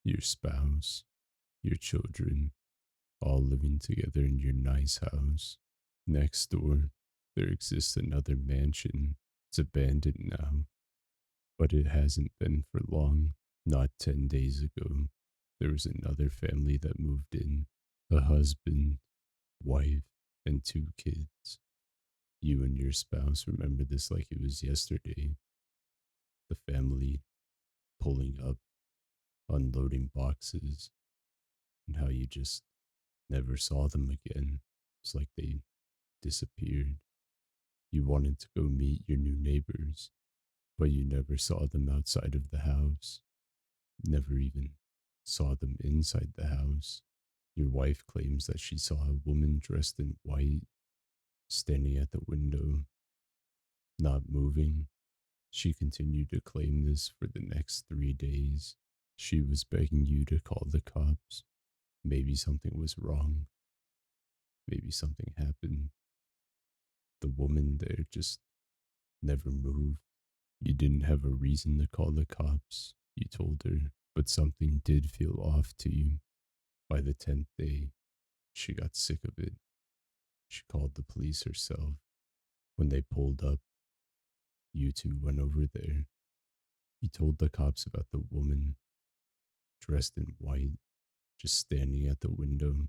your spouse, your children, all living together in your nice house. Next door, there exists another mansion. It's abandoned now, but it hasn't been for long. Not 10 days ago, there was another family that moved in, a husband, wife, and two kids. You and your spouse remember this like it was yesterday. The family pulling up, unloading boxes, and how you just never saw them again. It's like they disappeared. You wanted to go meet your new neighbors, but you never saw them outside of the house, never even saw them inside the house. Your wife claims that she saw a woman dressed in white standing at the window, not moving. She continued to claim this for the next 3 days. She was begging you to call the cops. Maybe something was wrong. Maybe something happened. The woman there just never moved. You didn't have a reason to call the cops, you told her, but something did feel off to you. By the 10th day, she got sick of it. She called the police herself. When they pulled up, you two went over there. You told the cops about the woman dressed in white, just standing at the window,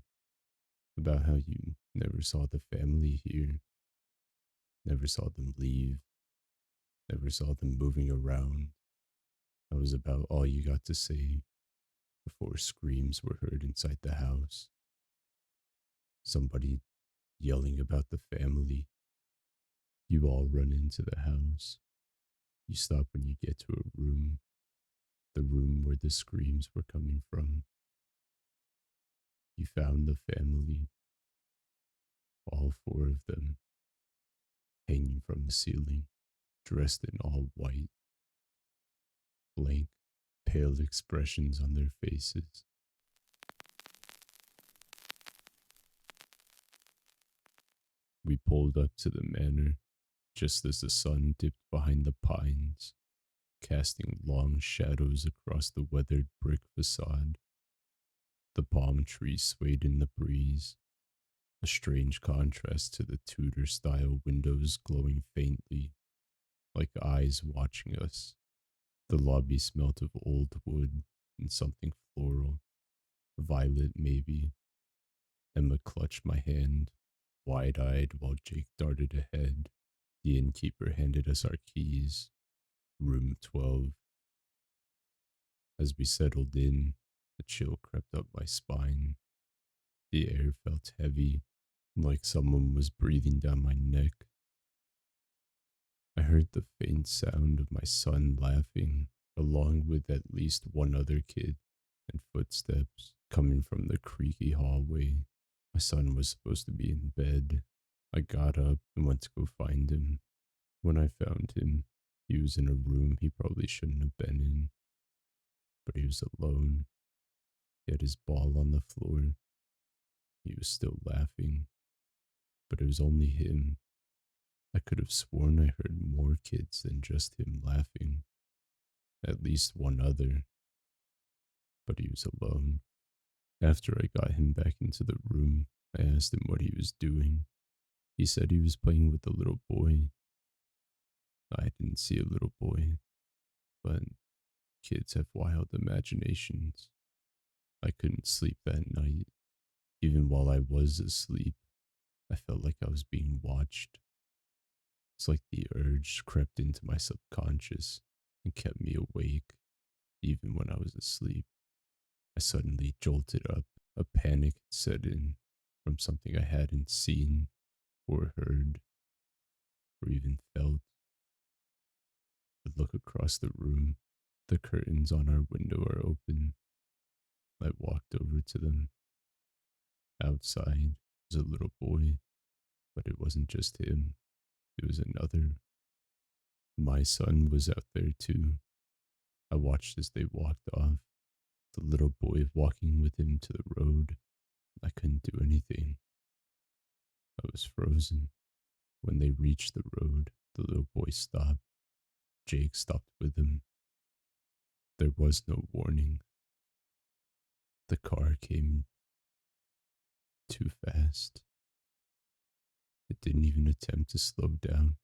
about how you never saw the family here, never saw them leave, never saw them moving around. That was about all you got to say before screams were heard inside the house. Somebody yelling about the family. You all run into the house. You stop when you get to a room, the room where the screams were coming from. You found the family, all four of them, hanging from the ceiling, dressed in all white, blank, pale expressions on their faces. We pulled up to the manor just as the sun dipped behind the pines, casting long shadows across the weathered brick facade. The palm trees swayed in the breeze, a strange contrast to the Tudor style windows glowing faintly, like eyes watching us. The lobby smelt of old wood and something floral, violet maybe. Emma clutched my hand, wide eyed, while Jake darted ahead. The innkeeper handed us our keys. Room 12. As we settled in, a chill crept up my spine. The air felt heavy, like someone was breathing down my neck. I heard the faint sound of my son laughing, along with at least one other kid, and footsteps coming from the creaky hallway. My son was supposed to be in bed. I got up and went to go find him. When I found him, he was in a room he probably shouldn't have been in, but he was alone. He had his ball on the floor. He was still laughing, but it was only him. I could have sworn I heard more kids than just him laughing. At least one other, but he was alone. After I got him back into the room, I asked him what he was doing. He said he was playing with the little boy. I didn't see a little boy, but kids have wild imaginations. I couldn't sleep that night. Even while I was asleep, I felt like I was being watched. It's like the urge crept into my subconscious and kept me awake, even when I was asleep. I suddenly jolted up. A panic had set in from something I hadn't seen or heard or even felt. I look across the room. The curtains on our window are open. I walked over to them. Outside was a little boy, but it wasn't just him. It was another. My son was out there too. I watched as they walked off, the little boy walking with him to the road. I couldn't do anything. I was frozen. When they reached the road, the little boy stopped. Jake stopped with him. There was no warning. The car came too fast. It didn't even attempt to slow down,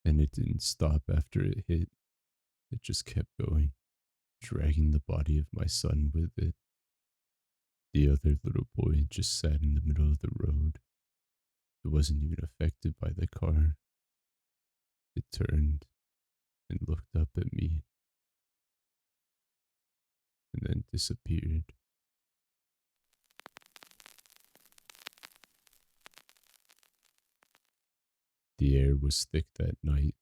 and it didn't stop after it hit. It just kept going, dragging the body of my son with it. The other little boy just sat in the middle of the road. It wasn't even affected by the car. It turned and looked up at me and then disappeared. The air was thick that night,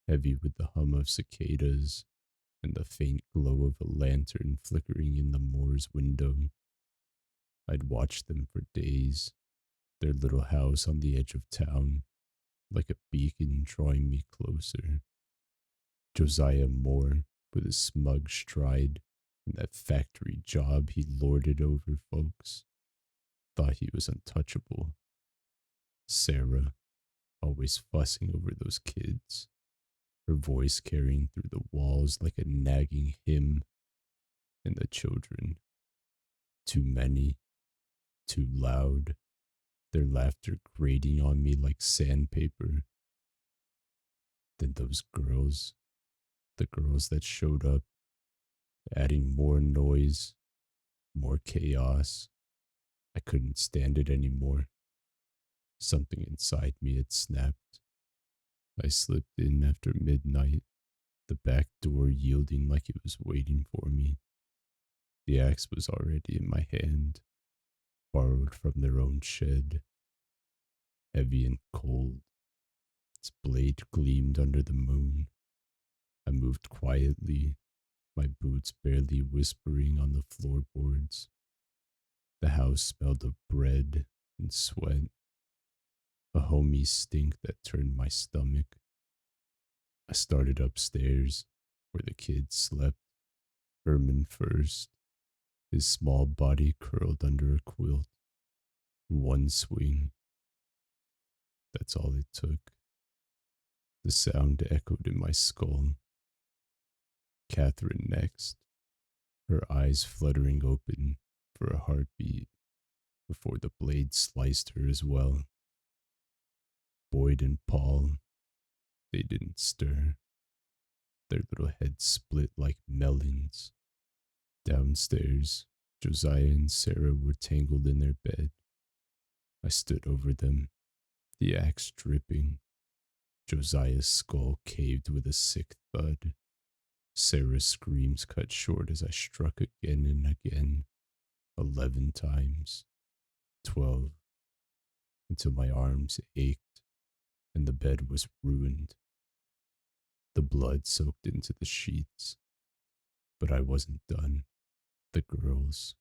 heavy with the hum of cicadas and the faint glow of a lantern flickering in the Moore's window. I'd watched them for days, their little house on the edge of town, like a beacon drawing me closer. Josiah Moore, with his smug stride and that factory job he lorded over folks, thought he was untouchable. Sarah, always fussing over those kids, her voice carrying through the walls like a nagging hymn, and the children. Too many, too loud, their laughter grating on me like sandpaper. Then those girls, the girls that showed up, adding more noise, more chaos. I couldn't stand it anymore. Something inside me had snapped. I slipped in after midnight, the back door yielding like it was waiting for me. The axe was already in my hand, borrowed from their own shed. Heavy and cold, its blade gleamed under the moon. I moved quietly, my boots barely whispering on the floorboards. The house smelled of bread and sweat, a homey stink that turned my stomach. I started upstairs, where the kids slept. Herman first, his small body curled under a quilt. One swing. That's all it took. The sound echoed in my skull. Catherine next, her eyes fluttering open for a heartbeat before the blade sliced her as well. Boyd and Paul, they didn't stir. Their little heads split like melons. Downstairs, Josiah and Sarah were tangled in their bed. I stood over them, the axe dripping. Josiah's skull caved with a sick thud. Sarah's screams cut short as I struck again and again, 11 times, 12, until my arms ached and the bed was ruined. The blood soaked into the sheets, but I wasn't done. The girls,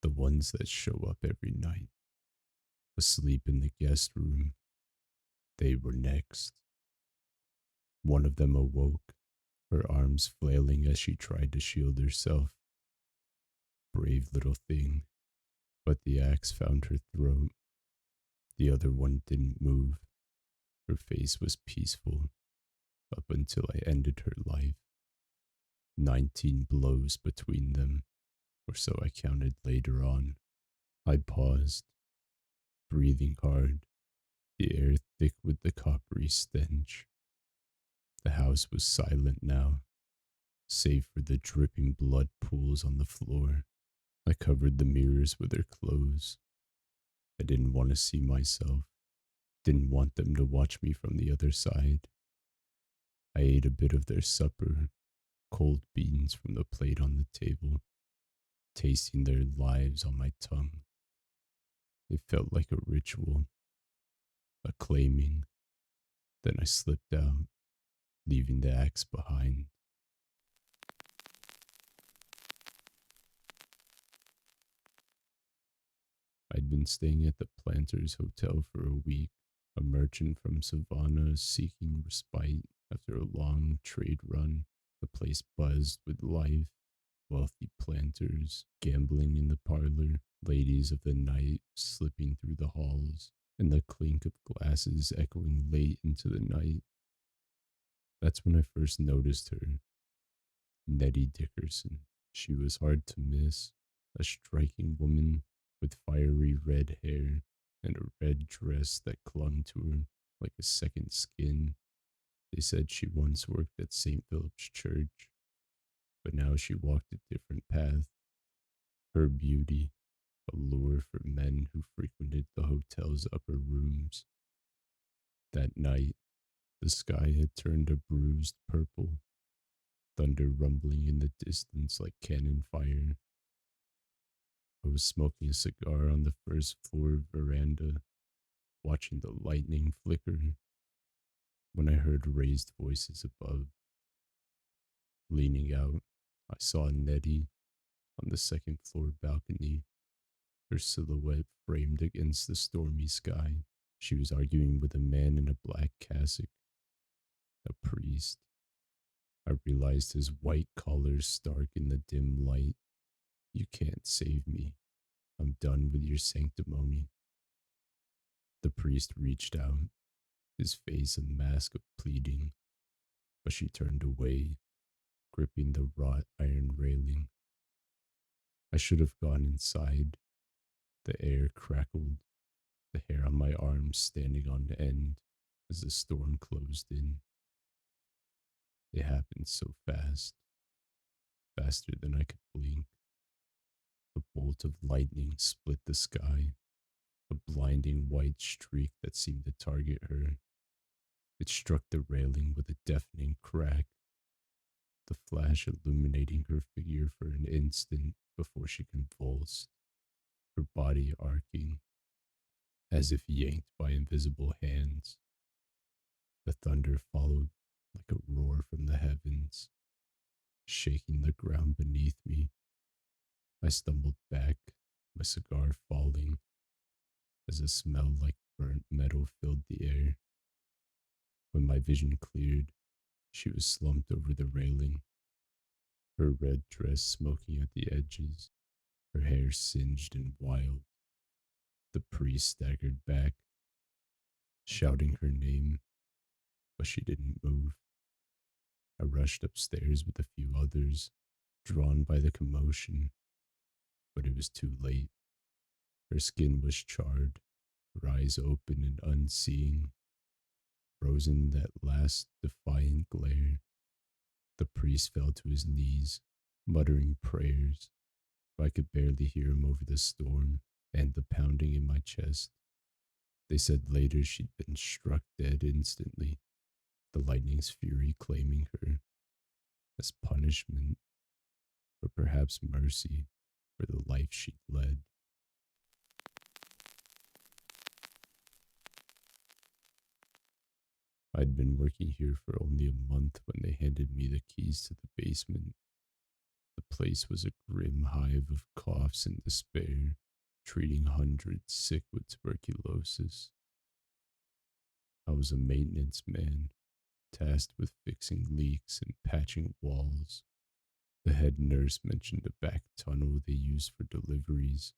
the ones that show up every night, asleep in the guest room, they were next. One of them awoke, her arms flailing as she tried to shield herself. Brave little thing, but the axe found her throat. The other one didn't move. Her face was peaceful up until I ended her life. 19 blows between them, or so I counted later on. I paused, breathing hard, the air thick with the coppery stench. The house was silent now, save for the dripping blood pools on the floor. I covered the mirrors with their clothes. I didn't want to see myself, didn't want them to watch me from the other side. I ate a bit of their supper, cold beans from the plate on the table, tasting their lives on my tongue. It felt like a ritual, a claiming. Then I slipped out, leaving the axe behind. I'd been staying at the Planters Hotel for a week, a merchant from Savannah seeking respite after a long trade run. The place buzzed with life, wealthy planters gambling in the parlor, ladies of the night slipping through the halls, and the clink of glasses echoing late into the night. That's when I first noticed her, Nettie Dickerson. She was hard to miss, a striking woman with fiery red hair and a red dress that clung to her like a second skin. They said she once worked at St. Philip's Church, but now she walked a different path. Her beauty, a lure for men who frequented the hotel's upper rooms. That night, the sky had turned a bruised purple, thunder rumbling in the distance like cannon fire. I was smoking a cigar on the first floor veranda, watching the lightning flicker, when I heard raised voices above. Leaning out, I saw Nettie on the second floor balcony, her silhouette framed against the stormy sky. She was arguing with a man in a black cassock, a priest. I realized his white collar stark in the dim light. You can't save me. I'm done with your sanctimony. The priest reached out, his face a mask of pleading, but she turned away, gripping the wrought iron railing. I should have gone inside. The air crackled, the hair on my arms standing on end as the storm closed in. It happened so fast, faster than I could blink. A bolt of lightning split the sky, a blinding white streak that seemed to target her. It struck the railing with a deafening crack, the flash illuminating her figure for an instant before she convulsed, her body arcing as if yanked by invisible hands. The thunder followed like a roar from the heavens, shaking the ground beneath me. I stumbled back, my cigar falling, as a smell like burnt metal filled the air. When my vision cleared, she was slumped over the railing, her red dress smoking at the edges, her hair singed and wild. The priest staggered back, shouting her name, but she didn't move. I rushed upstairs with a few others, drawn by the commotion, but it was too late. Her skin was charred, her eyes open and unseeing, frozen in that last defiant glare. The priest fell to his knees, muttering prayers. I could barely hear him over the storm and the pounding in my chest. They said later she'd been struck dead instantly, the lightning's fury claiming her as punishment, or perhaps mercy for the life she'd led. I'd been working here for only a month when they handed me the keys to the basement. The place was a grim hive of coughs and despair, treating hundreds sick with tuberculosis. I was a maintenance man, tasked with fixing leaks and patching walls. The head nurse mentioned a back tunnel they used for deliveries,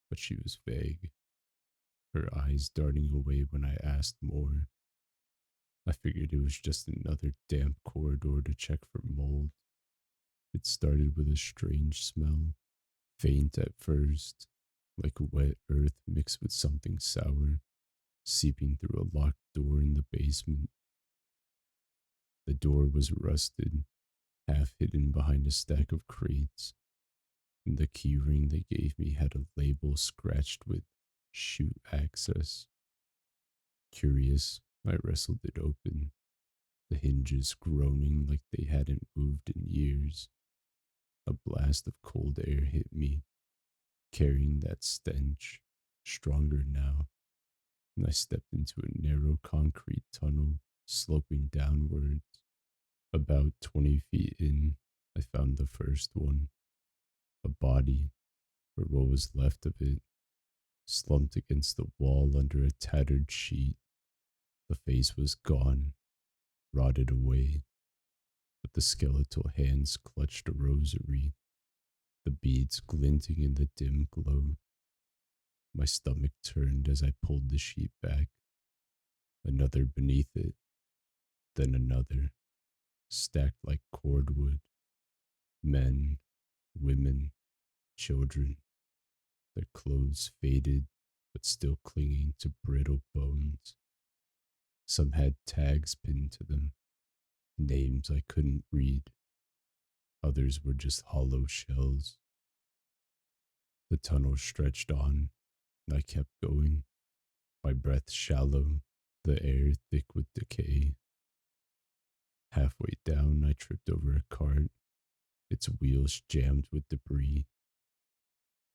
but she was vague, her eyes darting away when I asked more. I figured it was just another damp corridor to check for mold. It started with a strange smell, faint at first, like wet earth mixed with something sour, seeping through a locked door in the basement. The door was rusted, half hidden behind a stack of crates, and the key ring they gave me had a label scratched with "Shoot Access." Curious, I wrestled it open, the hinges groaning like they hadn't moved in years. A blast of cold air hit me, carrying that stench, stronger now, and I stepped into a narrow concrete tunnel sloping downwards. About 20 feet in, I found the first one, a body, or what was left of it, slumped against the wall under a tattered sheet. The face was gone, rotted away, but the skeletal hands clutched a rosary, the beads glinting in the dim glow. My stomach turned as I pulled the sheet back, another beneath it, then another, stacked like cordwood. Men, women, children, their clothes faded but still clinging to brittle bones. Some had tags pinned to them, names I couldn't read. Others were just hollow shells. The tunnel stretched on, and I kept going, my breath shallow, the air thick with decay. Halfway down, I tripped over a cart, its wheels jammed with debris.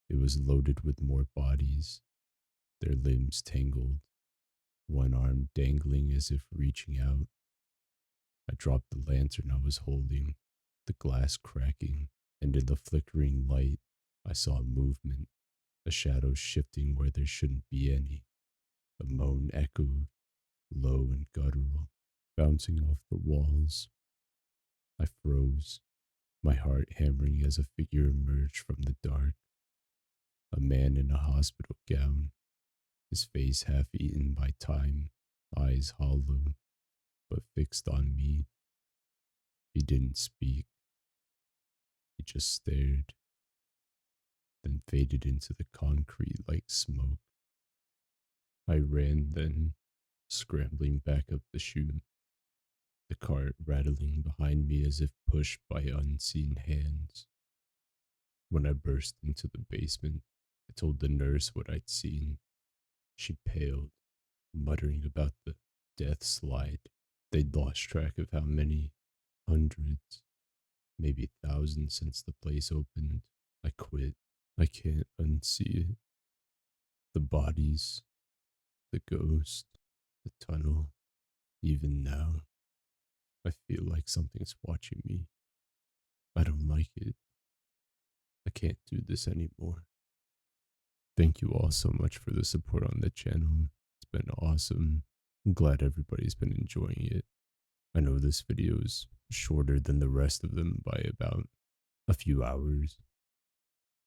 It was loaded with more bodies, their limbs tangled, one arm dangling as if reaching out. I dropped the lantern I was holding, the glass cracking, and in the flickering light, I saw movement, a shadow shifting where there shouldn't be any. A moan echoed, low and guttural, bouncing off the walls. I froze, my heart hammering as a figure emerged from the dark. A man in a hospital gown, his face half eaten by time, eyes hollow, but fixed on me. He didn't speak, he just stared, then faded into the concrete like smoke. I ran then, scrambling back up the chute, the cart rattling behind me as if pushed by unseen hands. When I burst into the basement, I told the nurse what I'd seen. She paled, muttering about the death slide. They'd lost track of how many, hundreds, maybe thousands since the place opened. I quit. I can't unsee it. The bodies, the ghost, the tunnel. Even now, I feel like something's watching me. I don't like it. I can't do this anymore. Thank you all so much for the support on the channel. It's been awesome. I'm glad everybody's been enjoying it. I know this video is shorter than the rest of them by about a few hours,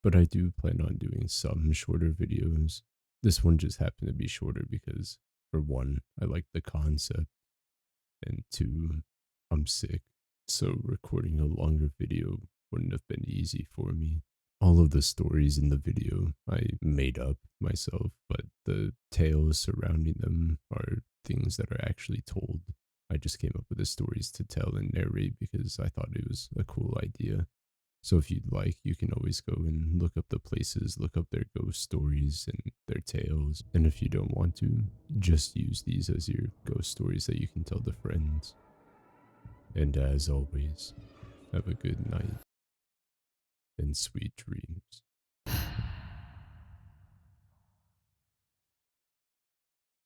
but I do plan on doing some shorter videos. This one just happened to be shorter because, for one, I like the concept, and two, I'm sick, so recording a longer video wouldn't have been easy for me. All of the stories in the video I made up myself, but the tales surrounding them are things that are actually told. I just came up with the stories to tell and narrate because I thought it was a cool idea. So if you'd like, you can always go and look up the places, look up their ghost stories and their tales. And if you don't want to, just use these as your ghost stories that you can tell to friends. And as always, have a good night and sweet dreams.